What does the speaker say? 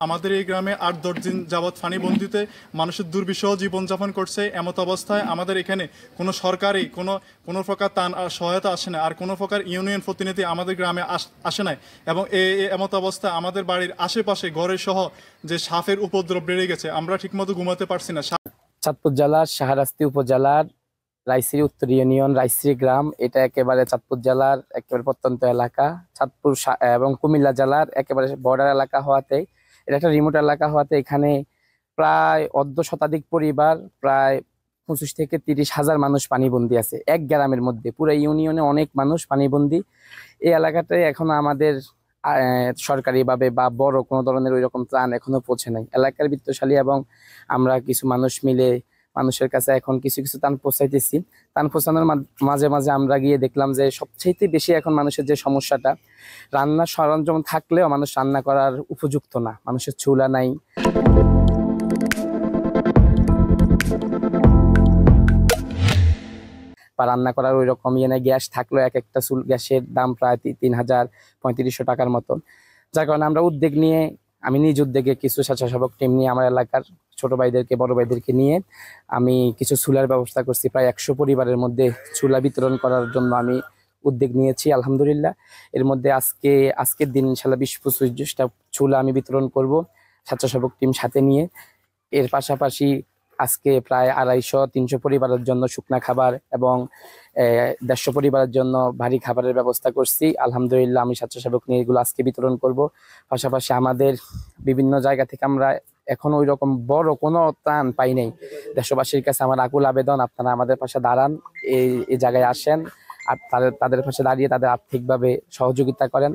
আমাদের এই গ্রামে ৮-১০ দিন যাবৎ পানিবন্দিতে মানুষের দুর্বিষহ জীবনযাপন করছে। এমত অবস্থায় আমাদের এখানে কোনো সরকারি কোনো প্রকার সহায়তা আসে না, আর কোনো প্রকার ইউনিয়ন প্রতিনিধি আমাদের গ্রামে আসে নাই। এবং এমত অবস্থায় আমাদের বাড়ির আশেপাশে ঘরের সহ যে সাপের উপদ্রব বেড়ে গেছে, আমরা ঠিকমতো ঘুমাতে পারছি না। চাঁদপুর জেলার শাহরাস্তি উপজেলার রাইশ্রী উত্তর ইউনিয়ন রাইশ্রী গ্রাম, এটা একেবারে চাঁদপুর জেলার একেবারে প্রত্যন্ত এলাকা। চাঁদপুর এবং কুমিল্লা জেলার একেবারে বর্ডার এলাকা হওয়াতে, এটা একটা রিমোট এলাকা হওয়াতে এখানে প্রায় অর্ধ শতাধিক পরিবার, প্রায় 25 থেকে 30 হাজার মানুষ পানিবন্দী আছে এক গ্রামের মধ্যে। পুরো ইউনিয়নে অনেক মানুষ পানিবন্দী। এই এলাকাটায় এখনো আমাদের সরকারিভাবে বা বড় কোনো ধরনের ওই রকম ত্রাণ এখনো পৌঁছে নাই। এলাকার বিত্তশালী এবং আমরা কিছু মানুষ মিলে মানুষের কাছে এখন কিছু কিছু ত্রাণ পৌঁছাইতেছি। ত্রাণ পৌঁছানোর মাঝে মাঝে আমরা গিয়ে দেখলাম যে সবচেয়ে বেশি এখন মানুষের যে সমস্যাটা, রান্নার সরঞ্জাম থাকলেও মানুষ রান্না করার উপযুক্ত না, মানুষের চুলা নাই। বা রান্না করার ওই রকম ইয়ে নেই, গ্যাস থাকলেও এক একটা গ্যাসের দাম প্রায় 3000-3500 টাকার মতন। যার কারণে আমরা উদ্যোগ নিয়ে, আমি নিজ উদ্যোগে কিছু স্বেচ্ছাসেবক টিম নিয়ে আমার এলাকার ছোট ভাইদেরকে বড় ভাইদেরকে নিয়ে আমি কিছু চুলার ব্যবস্থা করছি। প্রায় 100 পরিবারের মধ্যে চুলা বিতরণ করার জন্য আমি উদ্যোগ নিয়েছি আলহামদুলিল্লাহ। এর মধ্যে আজকের দিন ইনশাল্লাহ 20-25টা চুলা আমি বিতরণ করব স্বেচ্ছাসেবক টিম সাথে নিয়ে। এর পাশাপাশি আজকে প্রায় 250-300 পরিবারের জন্য শুকনা খাবার এবং 150 পরিবারের জন্য ভারী খাবারের ব্যবস্থা করছি আলহামদুলিল্লাহ। আমি স্বেচ্ছাসেবক নিয়ে এগুলো আজকে বিতরণ করব। পাশাপাশি আমাদের বিভিন্ন জায়গা থেকে আমরা এখন ওই রকম বড় কোনো ত্রাণ পাই নাই। দেশবাসীর কাছে আমার আকুল আবেদন, আপনারা আমাদের পাশে দাঁড়ান, এই জায়গায় আসেন আর তাদের পাশে দাঁড়িয়ে তাদের আর্থিকভাবে সহযোগিতা করেন।